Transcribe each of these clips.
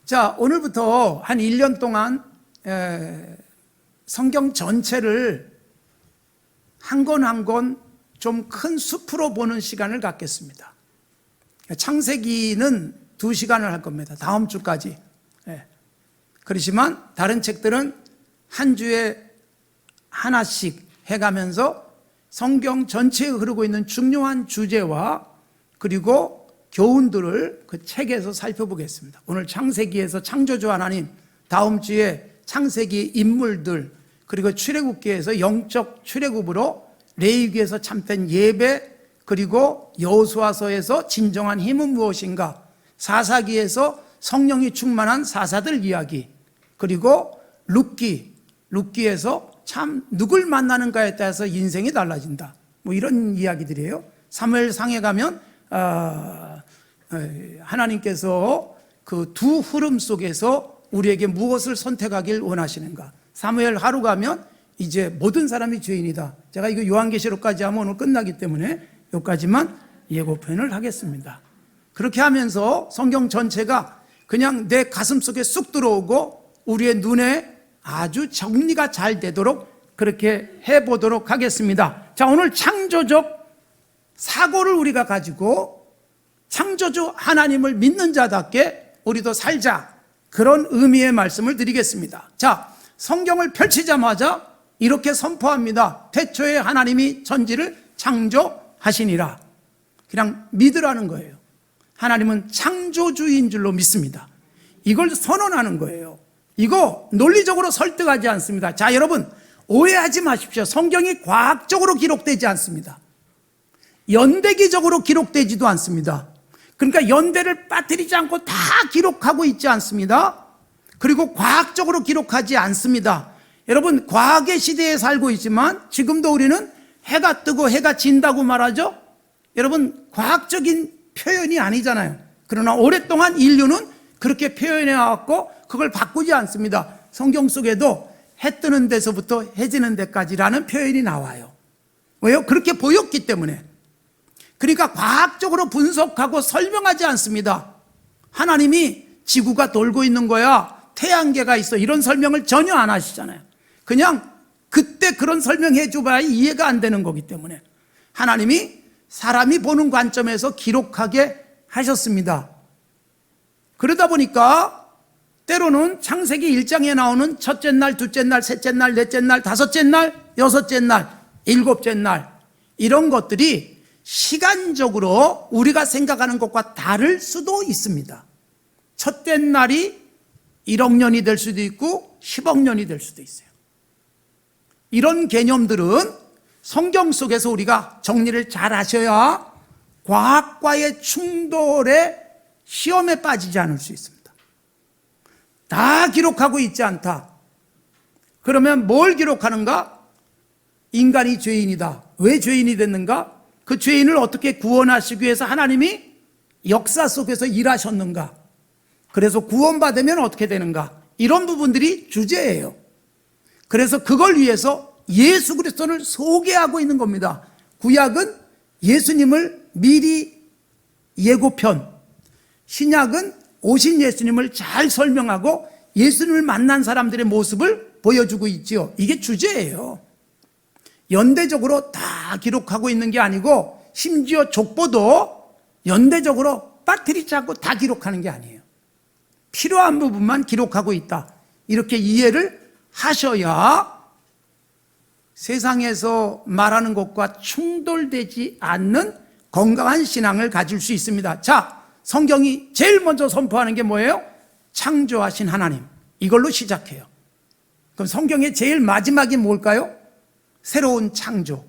자, 오늘부터 한 1년 동안 성경 전체를 한 권 한 권 좀 큰 숲으로 보는 시간을 갖겠습니다. 창세기는 2시간을 할 겁니다. 다음 주까지. 그렇지만 다른 책들은 한 주에 하나씩 해가면서 성경 전체에 흐르고 있는 중요한 주제와 그리고 교훈들을 그 책에서 살펴보겠습니다. 오늘 창세기에서 창조주 하나님, 다음 주에 창세기 인물들, 그리고 출애굽기에서 영적 출애굽으로 레위기에서 참된 예배, 그리고 여호수아서에서 진정한 힘은 무엇인가, 사사기에서 성령이 충만한 사사들 이야기, 그리고 룻기에서 참 누굴 만나는가에 따라서 인생이 달라진다, 뭐 이런 이야기들이에요. 사무엘상에 가면 하나님께서 그 두 흐름 속에서 우리에게 무엇을 선택하길 원하시는가. 사무엘 하루 가면 이제 모든 사람이 죄인이다. 제가 이거 요한계시록까지 하면 오늘 끝나기 때문에 여기까지만 예고편을 하겠습니다. 그렇게 하면서 성경 전체가 그냥 내 가슴 속에 쑥 들어오고 우리의 눈에 아주 정리가 잘 되도록 그렇게 해보도록 하겠습니다. 자, 오늘 창조적 사고를 우리가 가지고 창조주 하나님을 믿는 자답게 우리도 살자, 그런 의미의 말씀을 드리겠습니다. 자, 성경을 펼치자마자 이렇게 선포합니다. 태초에 하나님이 천지를 창조하시니라. 그냥 믿으라는 거예요. 하나님은 창조주인 줄로 믿습니다. 이걸 선언하는 거예요. 이거 논리적으로 설득하지 않습니다. 자, 여러분 오해하지 마십시오. 성경이 과학적으로 기록되지 않습니다. 연대기적으로 기록되지도 않습니다. 그러니까 연대를 빠뜨리지 않고 다 기록하고 있지 않습니다. 그리고 과학적으로 기록하지 않습니다. 여러분, 과학의 시대에 살고 있지만 지금도 우리는 해가 뜨고 해가 진다고 말하죠. 여러분, 과학적인 표현이 아니잖아요. 그러나 오랫동안 인류는 그렇게 표현해 왔고 그걸 바꾸지 않습니다. 성경 속에도 해 뜨는 데서부터 해 지는 데까지라는 표현이 나와요. 왜요? 그렇게 보였기 때문에. 그러니까 과학적으로 분석하고 설명하지 않습니다. 하나님이 지구가 돌고 있는 거야, 태양계가 있어, 이런 설명을 전혀 안 하시잖아요. 그냥 그때 그런 설명해 줘봐야 이해가 안 되는 거기 때문에 하나님이 사람이 보는 관점에서 기록하게 하셨습니다. 그러다 보니까 때로는 창세기 1장에 나오는 첫째 날, 둘째 날, 셋째 날, 넷째 날, 다섯째 날, 여섯째 날, 일곱째 날, 이런 것들이 시간적으로 우리가 생각하는 것과 다를 수도 있습니다. 첫째 날이 1억 년이 될 수도 있고 10억 년이 될 수도 있어요. 이런 개념들은 성경 속에서 우리가 정리를 잘 하셔야 과학과의 충돌에 시험에 빠지지 않을 수 있습니다. 다 기록하고 있지 않다. 그러면 뭘 기록하는가? 인간이 죄인이다. 왜 죄인이 됐는가? 그 죄인을 어떻게 구원하시기 위해서 하나님이 역사 속에서 일하셨는가? 그래서 구원받으면 어떻게 되는가? 이런 부분들이 주제예요. 그래서 그걸 위해서 예수 그리스도를 소개하고 있는 겁니다. 구약은 예수님을 미리 예고편, 신약은 오신 예수님을 잘 설명하고 예수님을 만난 사람들의 모습을 보여주고 있지요. 이게 주제예요. 연대적으로 다 기록하고 있는 게 아니고 심지어 족보도 연대적으로 빠뜨리지 않고 다 기록하는 게 아니에요. 필요한 부분만 기록하고 있다, 이렇게 이해를 하셔야 세상에서 말하는 것과 충돌되지 않는 건강한 신앙을 가질 수 있습니다. 자, 성경이 제일 먼저 선포하는 게 뭐예요? 창조하신 하나님. 이걸로 시작해요. 그럼 성경의 제일 마지막이 뭘까요? 새로운 창조.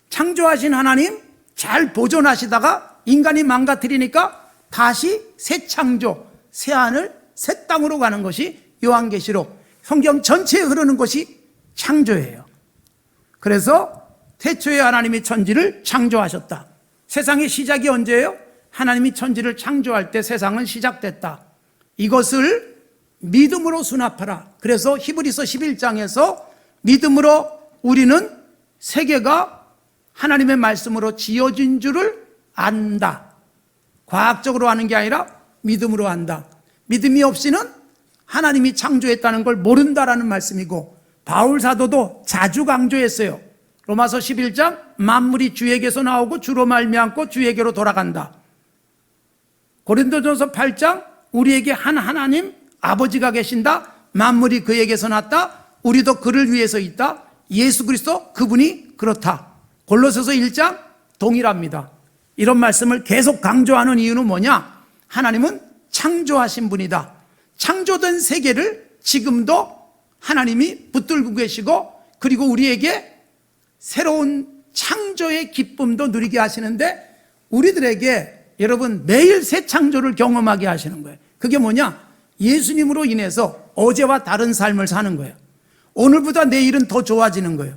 창조하신 하나님 잘 보존하시다가 인간이 망가뜨리니까 다시 새 창조, 새 하늘, 새 땅으로 가는 것이 요한계시록, 성경 전체에 흐르는 것이 창조예요. 그래서 태초에 하나님이 천지를 창조하셨다. 세상의 시작이 언제예요? 하나님이 천지를 창조할 때 세상은 시작됐다. 이것을 믿음으로 수납하라. 그래서 히브리서 11장에서 믿음으로 우리는 세계가 하나님의 말씀으로 지어진 줄을 안다. 과학적으로 아는 게 아니라 믿음으로 안다. 믿음이 없이는 하나님이 창조했다는 걸 모른다라는 말씀이고, 바울 사도도 자주 강조했어요. 로마서 11장 만물이 주에게서 나오고 주로 말미암고 주에게로 돌아간다. 고린도전서 8장 우리에게 한 하나님 아버지가 계신다. 만물이 그에게서 났다. 우리도 그를 위해서 있다. 예수 그리스도 그분이 그렇다. 골로새서 1장 동일합니다. 이런 말씀을 계속 강조하는 이유는 뭐냐? 하나님은 창조하신 분이다. 창조된 세계를 지금도 하나님이 붙들고 계시고, 그리고 우리에게 새로운 창조의 기쁨도 누리게 하시는데, 우리들에게 여러분 매일 새 창조를 경험하게 하시는 거예요. 그게 뭐냐? 예수님으로 인해서 어제와 다른 삶을 사는 거예요. 오늘보다 내일은 더 좋아지는 거예요.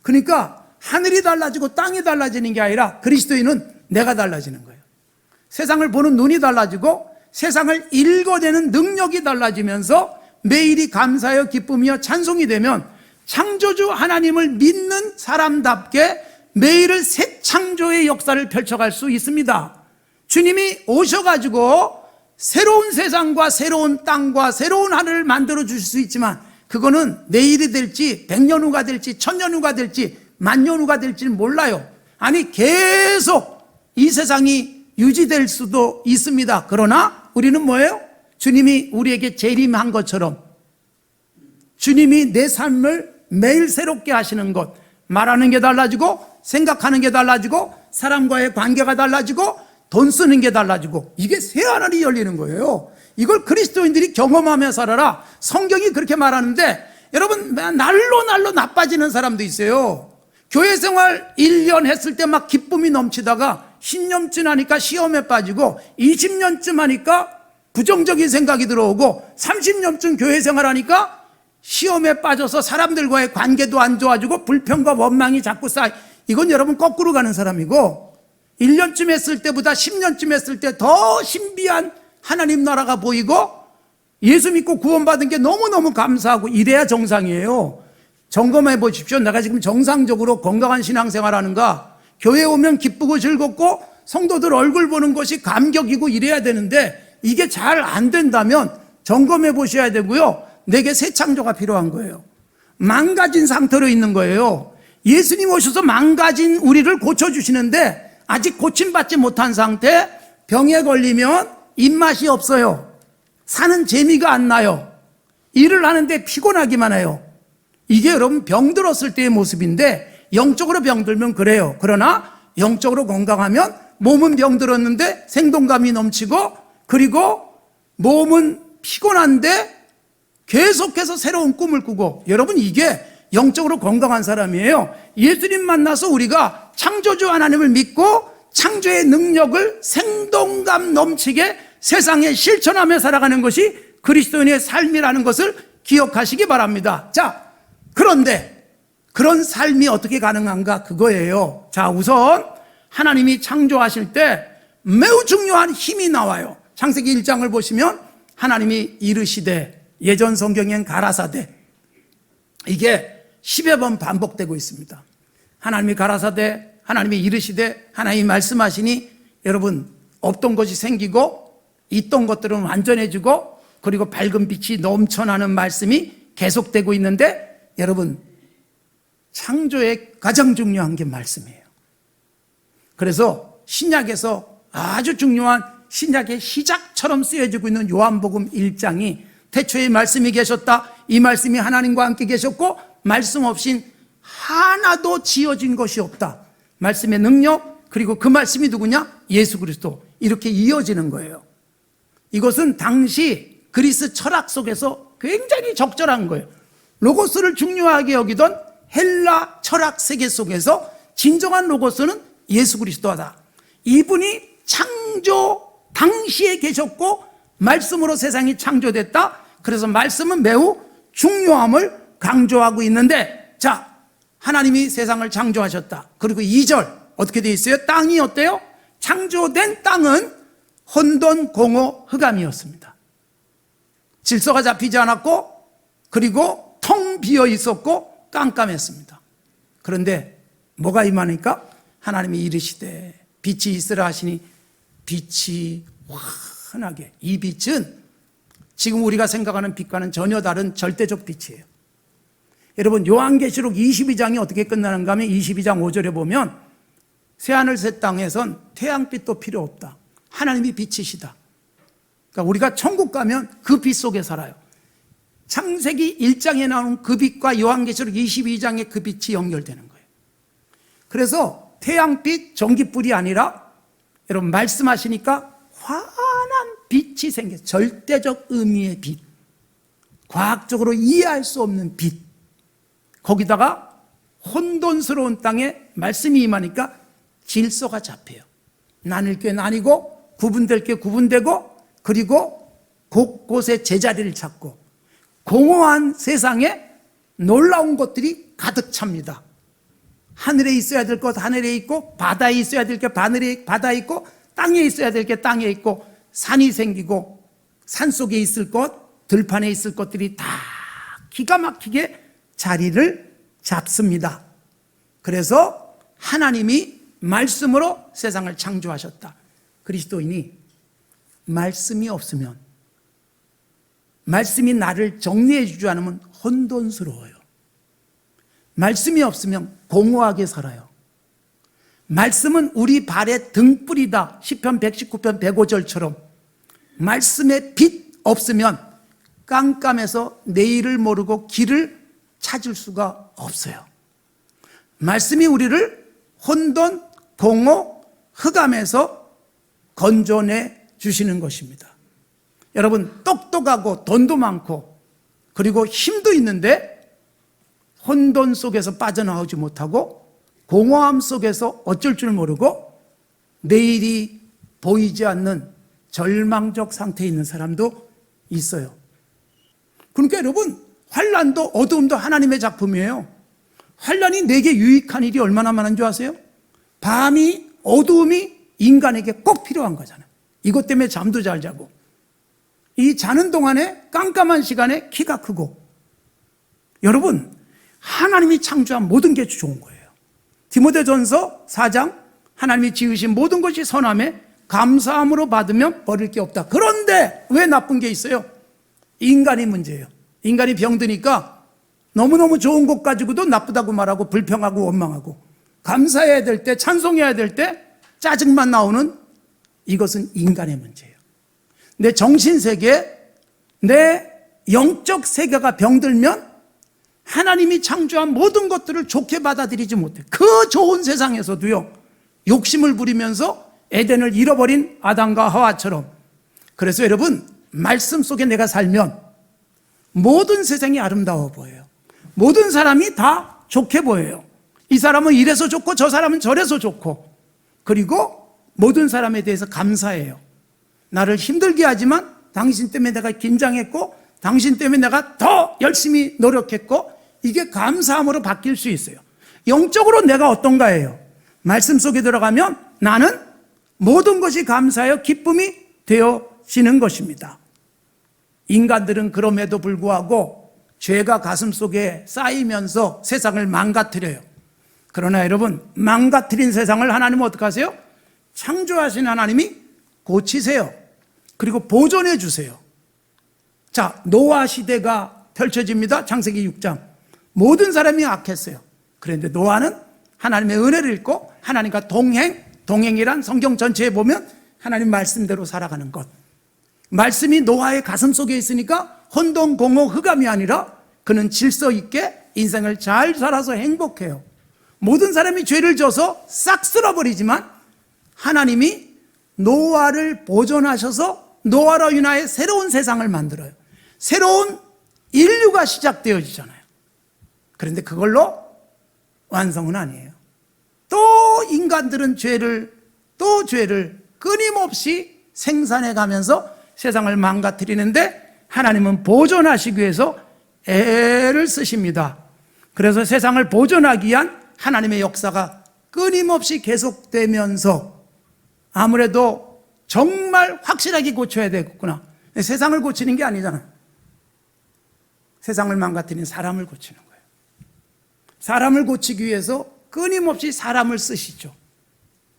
그러니까 하늘이 달라지고 땅이 달라지는 게 아니라 그리스도인은 내가 달라지는 거예요. 세상을 보는 눈이 달라지고 세상을 읽어내는 능력이 달라지면서 매일이 감사여 기쁨이여 찬송이 되면 창조주 하나님을 믿는 사람답게 매일을 새 창조의 역사를 펼쳐갈 수 있습니다. 주님이 오셔가지고 새로운 세상과 새로운 땅과 새로운 하늘을 만들어 주실 수 있지만, 그거는 내일이 될지 100년 후가 될지 1000년 후가 될지 만년 후가 될지는 몰라요. 아니 계속 이 세상이 유지될 수도 있습니다. 그러나 우리는 뭐예요? 주님이 우리에게 재림한 것처럼 주님이 내 삶을 매일 새롭게 하시는 것, 말하는 게 달라지고 생각하는 게 달라지고 사람과의 관계가 달라지고 돈 쓰는 게 달라지고, 이게 새 하늘이 열리는 거예요. 이걸 그리스도인들이 경험하며 살아라. 성경이 그렇게 말하는데, 여러분 날로 나빠지는 사람도 있어요. 교회 생활 1년 했을 때 막 기쁨이 넘치다가 10년쯤 하니까 시험에 빠지고 20년쯤 하니까 부정적인 생각이 들어오고 30년쯤 교회 생활하니까 시험에 빠져서 사람들과의 관계도 안 좋아지고 불평과 원망이 자꾸 쌓이. 이건 여러분 거꾸로 가는 사람이고, 1년쯤 했을 때보다 10년쯤 했을 때 더 신비한 하나님 나라가 보이고 예수 믿고 구원받은 게 너무너무 감사하고, 이래야 정상이에요. 점검해 보십시오. 내가 지금 정상적으로 건강한 신앙생활 하는가? 교회 오면 기쁘고 즐겁고 성도들 얼굴 보는 것이 감격이고 이래야 되는데, 이게 잘 안 된다면 점검해 보셔야 되고요. 내게 새 창조가 필요한 거예요. 망가진 상태로 있는 거예요. 예수님 오셔서 망가진 우리를 고쳐주시는데 아직 고침받지 못한 상태, 병에 걸리면 입맛이 없어요. 사는 재미가 안 나요. 일을 하는데 피곤하기만 해요. 이게 여러분 병들었을 때의 모습인데, 영적으로 병들면 그래요. 그러나 영적으로 건강하면 몸은 병들었는데 생동감이 넘치고, 그리고 몸은 피곤한데 계속해서 새로운 꿈을 꾸고, 여러분 이게 영적으로 건강한 사람이에요. 예수님 만나서 우리가 창조주 하나님을 믿고 창조의 능력을 생동감 넘치게 세상에 실천하며 살아가는 것이 그리스도인의 삶이라는 것을 기억하시기 바랍니다. 자, 그런데 그런 삶이 어떻게 가능한가? 그거예요. 자, 우선 하나님이 창조하실 때 매우 중요한 힘이 나와요. 창세기 1장을 보시면 하나님이 이르시되, 예전 성경엔 가라사대, 이게 10여 번 반복되고 있습니다. 하나님이 가라사대, 하나님이 이르시되, 하나님이 말씀하시니 여러분 없던 것이 생기고 있던 것들은 완전해지고, 그리고 밝은 빛이 넘쳐나는 말씀이 계속되고 있는데, 여러분 창조의 가장 중요한 게 말씀이에요. 그래서 신약에서 아주 중요한 신약의 시작처럼 쓰여지고 있는 요한복음 1장이 태초에 말씀이 계셨다, 이 말씀이 하나님과 함께 계셨고 말씀 없인 하나도 지어진 것이 없다. 말씀의 능력, 그리고 그 말씀이 누구냐? 예수 그리스도. 이렇게 이어지는 거예요. 이것은 당시 그리스 철학 속에서 굉장히 적절한 거예요. 로고스를 중요하게 여기던 헬라 철학 세계 속에서 진정한 로고스는 예수 그리스도다. 이분이 창조 당시에 계셨고 말씀으로 세상이 창조됐다. 그래서 말씀은 매우 중요함을 강조하고 있는데, 자, 하나님이 세상을 창조하셨다. 그리고 2절 어떻게 되어 있어요? 땅이 어때요? 창조된 땅은 혼돈, 공허, 흑암이었습니다. 질서가 잡히지 않았고, 그리고 텅 비어 있었고 깜깜했습니다. 그런데 뭐가 임하니까 하나님이 이르시되 빛이 있으라 하시니 빛이 환하게, 이 빛은 지금 우리가 생각하는 빛과는 전혀 다른 절대적 빛이에요. 여러분, 요한계시록 22장이 어떻게 끝나는가 하면 22장 5절에 보면 새하늘 새 땅에선 태양빛도 필요 없다. 하나님이 빛이시다. 그러니까 우리가 천국 가면 그 빛 속에 살아요. 창세기 1장에 나오는 그 빛과 요한계시록 22장의 그 빛이 연결되는 거예요. 그래서 태양빛, 전기불이 아니라 여러분 말씀하시니까 환한 빛이 생겨요. 절대적 의미의 빛. 과학적으로 이해할 수 없는 빛. 거기다가 혼돈스러운 땅에 말씀이 임하니까 질서가 잡혀요. 나눌 게 나뉘고 구분될 게 구분되고 그리고 곳곳에 제자리를 찾고 공허한 세상에 놀라운 것들이 가득 찹니다. 하늘에 있어야 될 것 하늘에 있고 바다에 있어야 될 게 바다에 있고 땅에 있어야 될 게 땅에 있고 산이 생기고 산 속에 있을 것 들판에 있을 것들이 다 기가 막히게 자리를 잡습니다. 그래서 하나님이 말씀으로 세상을 창조하셨다. 그리스도인이 말씀이 없으면, 말씀이 나를 정리해 주지 않으면 혼돈스러워요. 말씀이 없으면 공허하게 살아요. 말씀은 우리 발의 등불이다. 시편 119편 105절처럼 말씀의 빛 없으면 깜깜해서 내일을 모르고 길을 찾을 수가 없어요. 말씀이 우리를 혼돈, 공허, 흑암에서 건져내 주시는 것입니다. 여러분, 똑똑하고 돈도 많고 그리고 힘도 있는데 혼돈 속에서 빠져나오지 못하고 공허함 속에서 어쩔 줄 모르고 내일이 보이지 않는 절망적 상태에 있는 사람도 있어요. 그러니까 여러분, 환난도 어두움도 하나님의 작품이에요. 환난이 내게 유익한 일이 얼마나 많은 줄 아세요? 밤이, 어두움이 인간에게 꼭 필요한 거잖아요. 이것 때문에 잠도 잘 자고 이 자는 동안에 깜깜한 시간에 키가 크고. 여러분, 하나님이 창조한 모든 게 좋은 거예요. 디모데전서 4장 하나님이 지으신 모든 것이 선함에 감사함으로 받으면 버릴 게 없다. 그런데 왜 나쁜 게 있어요? 인간이 문제예요. 인간이 병드니까 너무너무 좋은 것 가지고도 나쁘다고 말하고 불평하고 원망하고 감사해야 될 때, 찬송해야 될 때 짜증만 나오는 이것은 인간의 문제예요. 내 정신세계, 내 영적 세계가 병들면 하나님이 창조한 모든 것들을 좋게 받아들이지 못해. 그 좋은 세상에서도요, 욕심을 부리면서 에덴을 잃어버린 아담과 하와처럼. 그래서 여러분, 말씀 속에 내가 살면 모든 세상이 아름다워 보여요. 모든 사람이 다 좋게 보여요. 이 사람은 이래서 좋고 저 사람은 저래서 좋고, 그리고 모든 사람에 대해서 감사해요. 나를 힘들게 하지만 당신 때문에 내가 긴장했고 당신 때문에 내가 더 열심히 노력했고, 이게 감사함으로 바뀔 수 있어요. 영적으로 내가 어떤가예요. 말씀 속에 들어가면 나는 모든 것이 감사하여 기쁨이 되어지는 것입니다. 인간들은 그럼에도 불구하고 죄가 가슴 속에 쌓이면서 세상을 망가뜨려요. 그러나 여러분, 망가뜨린 세상을 하나님은 어떻게 하세요? 창조하신 하나님이 고치세요. 그리고 보존해 주세요. 자, 노아 시대가 펼쳐집니다. 창세기 6장. 모든 사람이 악했어요. 그런데 노아는 하나님의 은혜를 읽고 하나님과 동행이란 성경 전체에 보면 하나님 말씀대로 살아가는 것. 말씀이 노아의 가슴 속에 있으니까 혼돈, 공허, 흑암이 아니라 그는 질서 있게 인생을 잘 살아서 행복해요. 모든 사람이 죄를 져서 싹 쓸어버리지만 하나님이 노아를 보존하셔서 노아로 인하여 새로운 세상을 만들어요. 새로운 인류가 시작되어지잖아요. 그런데 그걸로 완성은 아니에요. 또 인간들은 죄를 끊임없이 생산해 가면서 세상을 망가뜨리는데 하나님은 보존하시기 위해서 애를 쓰십니다. 그래서 세상을 보존하기 위한 하나님의 역사가 끊임없이 계속되면서 아무래도 정말 확실하게 고쳐야 되겠구나. 세상을 고치는 게 아니잖아요. 세상을 망가뜨리는 사람을 고치는 거예요. 사람을 고치기 위해서 끊임없이 사람을 쓰시죠.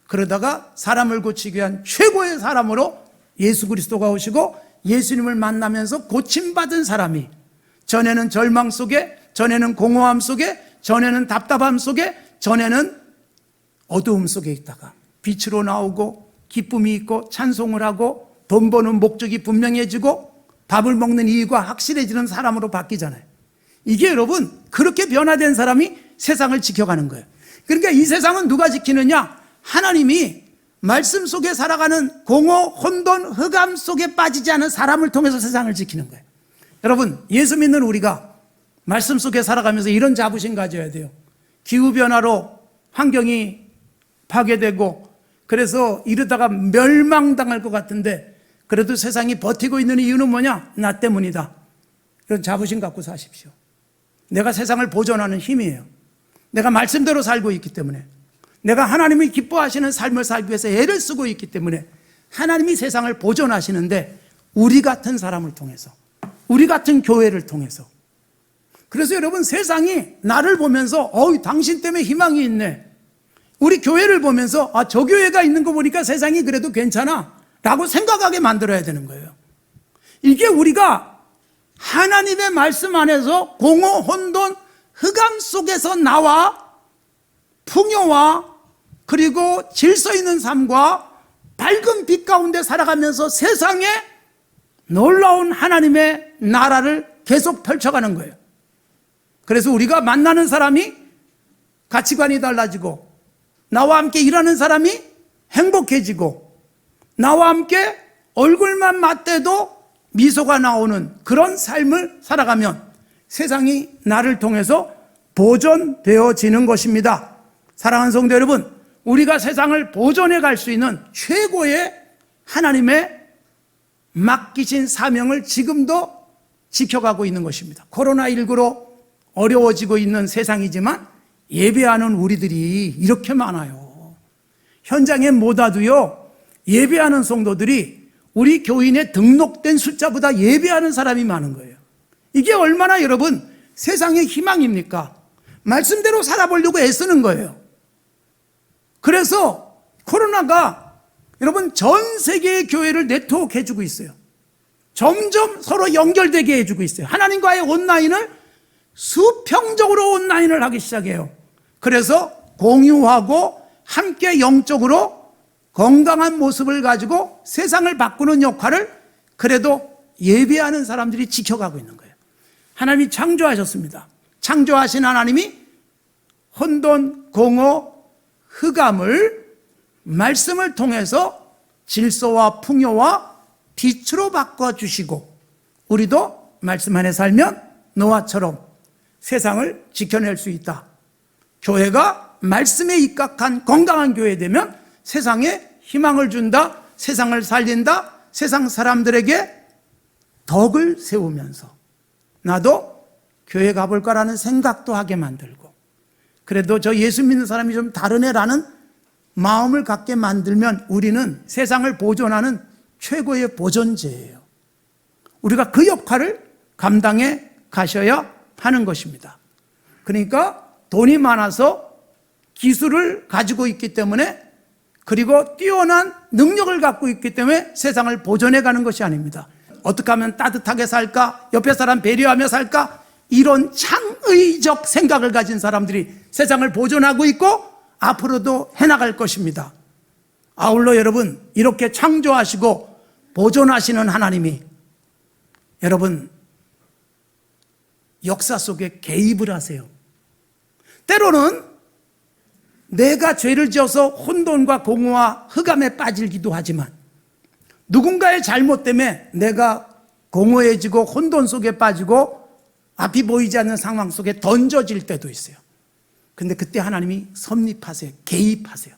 그러다가 사람을 고치기 위한 최고의 사람으로 예수 그리스도가 오시고 예수님을 만나면서 고침받은 사람이 전에는 절망 속에, 전에는 공허함 속에, 전에는 답답함 속에, 전에는 어두움 속에 있다가 빛으로 나오고 기쁨이 있고 찬송을 하고 돈 버는 목적이 분명해지고 밥을 먹는 이유가 확실해지는 사람으로 바뀌잖아요. 이게 여러분 그렇게 변화된 사람이 세상을 지켜가는 거예요. 그러니까 이 세상은 누가 지키느냐? 하나님이 말씀 속에 살아가는 공허, 혼돈, 흑암 속에 빠지지 않은 사람을 통해서 세상을 지키는 거예요. 여러분, 예수 믿는 우리가 말씀 속에 살아가면서 이런 자부심 가져야 돼요. 기후변화로 환경이 파괴되고 그래서 이러다가 멸망당할 것 같은데 그래도 세상이 버티고 있는 이유는 뭐냐? 나 때문이다. 이런 자부심 갖고 사십시오. 내가 세상을 보존하는 힘이에요. 내가 말씀대로 살고 있기 때문에, 내가 하나님이 기뻐하시는 삶을 살기 위해서 애를 쓰고 있기 때문에 하나님이 세상을 보존하시는데 우리 같은 사람을 통해서, 우리 같은 교회를 통해서. 그래서 여러분 세상이 나를 보면서 당신 때문에 희망이 있네. 우리 교회를 보면서 저 교회가 있는 거 보니까 세상이 그래도 괜찮아 라고 생각하게 만들어야 되는 거예요. 이게 우리가 하나님의 말씀 안에서 공허, 혼돈, 흑암 속에서 나와 풍요와 그리고 질서 있는 삶과 밝은 빛 가운데 살아가면서 세상에 놀라운 하나님의 나라를 계속 펼쳐가는 거예요. 그래서 우리가 만나는 사람이 가치관이 달라지고 나와 함께 일하는 사람이 행복해지고 나와 함께 얼굴만 맞대도 미소가 나오는 그런 삶을 살아가면 세상이 나를 통해서 보존되어지는 것입니다. 사랑하는 성도 여러분, 우리가 세상을 보존해 갈 수 있는 최고의 하나님의 맡기신 사명을 지금도 지켜가고 있는 것입니다. 코로나19로 어려워지고 있는 세상이지만 예배하는 우리들이 이렇게 많아요. 현장에 못 와도요, 예배하는 성도들이 우리 교인에 등록된 숫자보다 예배하는 사람이 많은 거예요. 이게 얼마나 여러분 세상의 희망입니까? 말씀대로 살아보려고 애쓰는 거예요. 그래서 코로나가 여러분 전 세계의 교회를 네트워크 해주고 있어요. 점점 서로 연결되게 해주고 있어요. 하나님과의 온라인을 수평적으로 온라인을 하기 시작해요. 그래서 공유하고 함께 영적으로 건강한 모습을 가지고 세상을 바꾸는 역할을 그래도 예배하는 사람들이 지켜가고 있는 거예요. 하나님이 창조하셨습니다. 창조하신 하나님이 혼돈, 공허, 흑암을 말씀을 통해서 질서와 풍요와 빛으로 바꿔주시고 우리도 말씀 안에 살면 노아처럼 세상을 지켜낼 수 있다. 교회가 말씀에 입각한 건강한 교회 되면 세상에 희망을 준다, 세상을 살린다, 세상 사람들에게 덕을 세우면서 나도 교회 가볼까라는 생각도 하게 만들고 그래도 저 예수 믿는 사람이 좀 다른 애라는 마음을 갖게 만들면 우리는 세상을 보존하는 최고의 보존제예요. 우리가 그 역할을 감당해 가셔야 하는 것입니다. 그러니까 돈이 많아서 기술을 가지고 있기 때문에 그리고 뛰어난 능력을 갖고 있기 때문에 세상을 보존해 가는 것이 아닙니다. 어떻게 하면 따뜻하게 살까? 옆에 사람 배려하며 살까? 이런 창의적 생각을 가진 사람들이 세상을 보존하고 있고 앞으로도 해나갈 것입니다. 아울러 여러분 이렇게 창조하시고 보존하시는 하나님이 여러분 역사 속에 개입을 하세요. 때로는 내가 죄를 지어서 혼돈과 공허와 흑암에 빠지기도 하지만 누군가의 잘못 때문에 내가 공허해지고 혼돈 속에 빠지고 앞이 보이지 않는 상황 속에 던져질 때도 있어요. 근데 그때 하나님이 섭립하세요. 개입하세요.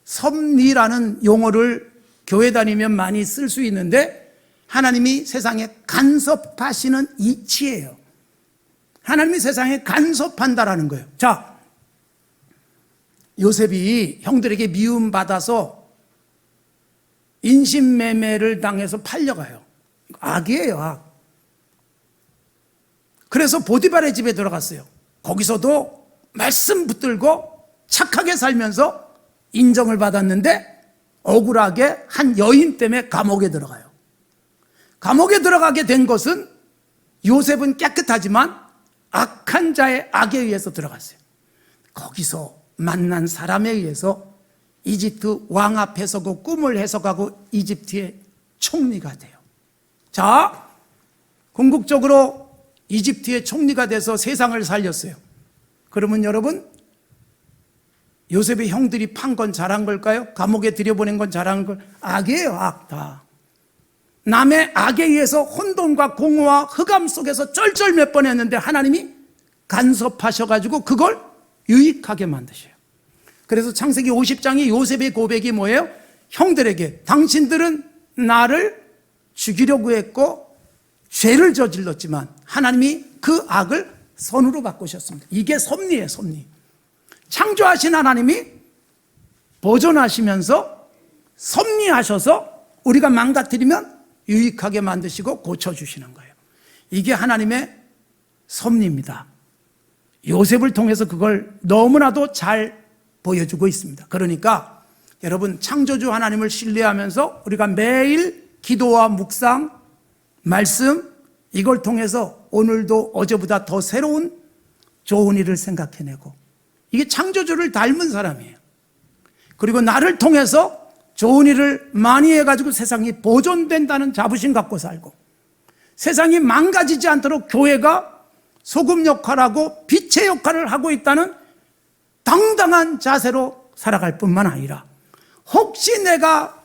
섭리라는 용어를 교회 다니면 많이 쓸 수 있는데 하나님이 세상에 간섭하시는 이치예요. 하나님이 세상에 간섭한다라는 거예요. 자, 요셉이 형들에게 미움받아서 인신매매를 당해서 팔려가요. 악이에요, 악. 그래서 보디발의 집에 들어갔어요. 거기서도 말씀 붙들고 착하게 살면서 인정을 받았는데 억울하게 한 여인 때문에 감옥에 들어가요. 감옥에 들어가게 된 것은 요셉은 깨끗하지만 악한 자의 악에 의해서 들어갔어요. 거기서 만난 사람에 의해서 이집트 왕 앞에 서고 꿈을 해석하고 이집트의 총리가 돼요. 자, 궁극적으로 이집트의 총리가 돼서 세상을 살렸어요. 그러면 여러분, 요셉의 형들이 판 건 잘한 걸까요? 감옥에 들여보낸 건 잘한 걸? 악이에요, 악 다. 남의 악에 의해서 혼돈과 공허와 흑암 속에서 쩔쩔 몇 번 했는데 하나님이 간섭하셔가지고 그걸 유익하게 만드셔요. 그래서 창세기 50장이 요셉의 고백이 뭐예요? 형들에게 당신들은 나를 죽이려고 했고 죄를 저질렀지만 하나님이 그 악을 선으로 바꾸셨습니다. 이게 섭리예요, 섭리. 창조하신 하나님이 보존하시면서 섭리하셔서 우리가 망가뜨리면 유익하게 만드시고 고쳐주시는 거예요. 이게 하나님의 섭리입니다. 요셉을 통해서 그걸 너무나도 잘 보여주고 있습니다. 그러니까 여러분, 창조주 하나님을 신뢰하면서 우리가 매일 기도와 묵상, 말씀, 이걸 통해서 오늘도 어제보다 더 새로운 좋은 일을 생각해내고, 이게 창조주를 닮은 사람이에요. 그리고 나를 통해서 좋은 일을 많이 해가지고 세상이 보존된다는 자부심 갖고 살고, 세상이 망가지지 않도록 교회가 소금 역할하고 빛의 역할을 하고 있다는 당당한 자세로 살아갈 뿐만 아니라, 혹시 내가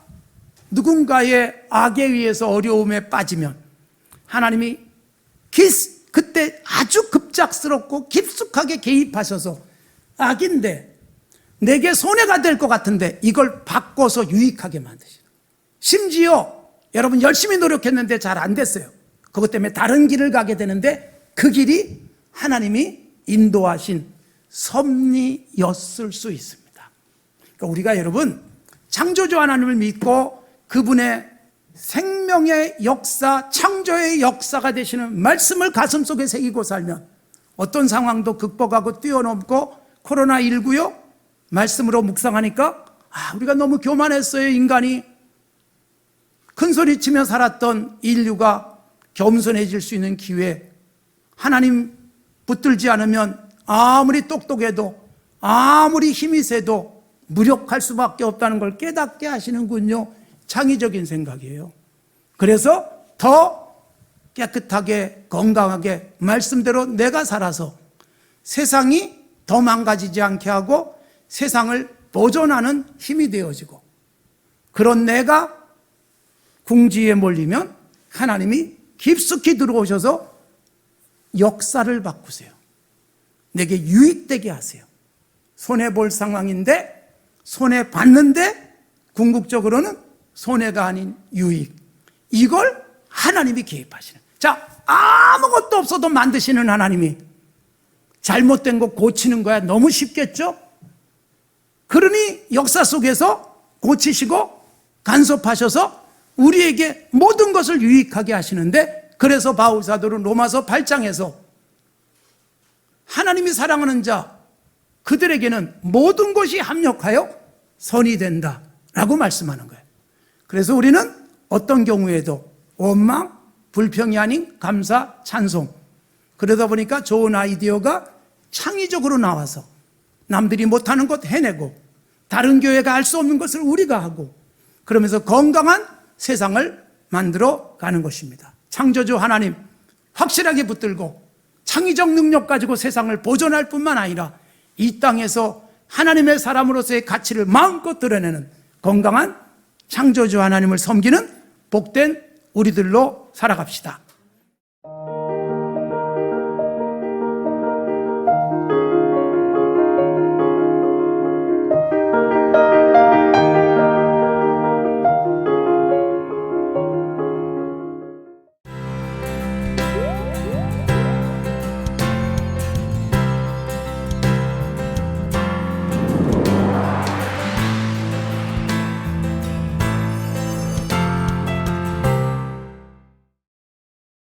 누군가의 악에 의해서 어려움에 빠지면 하나님이 그때 아주 급작스럽고 깊숙하게 개입하셔서 악인데 내게 손해가 될 것 같은데 이걸 바꿔서 유익하게 만드시는, 심지어 여러분 열심히 노력했는데 잘 안 됐어요. 그것 때문에 다른 길을 가게 되는데 그 길이 하나님이 인도하신 섭리였을 수 있습니다. 그러니까 우리가 여러분 창조주 하나님을 믿고 그분의 생명의 역사, 창조의 역사가 되시는 말씀을 가슴속에 새기고 살면 어떤 상황도 극복하고 뛰어넘고, 코로나19요 말씀으로 묵상하니까 우리가 너무 교만했어요. 인간이 큰 소리치며 살았던 인류가 겸손해질 수 있는 기회, 하나님 붙들지 않으면 아무리 똑똑해도 아무리 힘이 세도 무력할 수밖에 없다는 걸 깨닫게 하시는군요. 창의적인 생각이에요. 그래서 더 깨끗하게 건강하게 말씀대로 내가 살아서 세상이 더 망가지지 않게 하고 세상을 보존하는 힘이 되어지고, 그런 내가 궁지에 몰리면 하나님이 깊숙이 들어오셔서 역사를 바꾸세요. 내게 유익되게 하세요. 손해볼 상황인데 손해봤는데 궁극적으로는 손해가 아닌 유익, 이걸 하나님이 개입하시는. 자, 아무것도 없어도 만드시는 하나님이 잘못된 거 고치는 거야 너무 쉽겠죠? 그러니 역사 속에서 고치시고 간섭하셔서 우리에게 모든 것을 유익하게 하시는데, 그래서 바울 사도는 로마서 8장에서 하나님이 사랑하는 자 그들에게는 모든 것이 합력하여 선이 된다라고 말씀하는 거예요. 그래서 우리는 어떤 경우에도 원망, 불평이 아닌 감사, 찬송, 그러다 보니까 좋은 아이디어가 창의적으로 나와서 남들이 못하는 것 해내고 다른 교회가 할 수 없는 것을 우리가 하고, 그러면서 건강한 세상을 만들어 가는 것입니다. 창조주 하나님 확실하게 붙들고 창의적 능력 가지고 세상을 보존할 뿐만 아니라 이 땅에서 하나님의 사람으로서의 가치를 마음껏 드러내는 건강한 창조주 하나님을 섬기는 복된 우리들로 살아갑시다.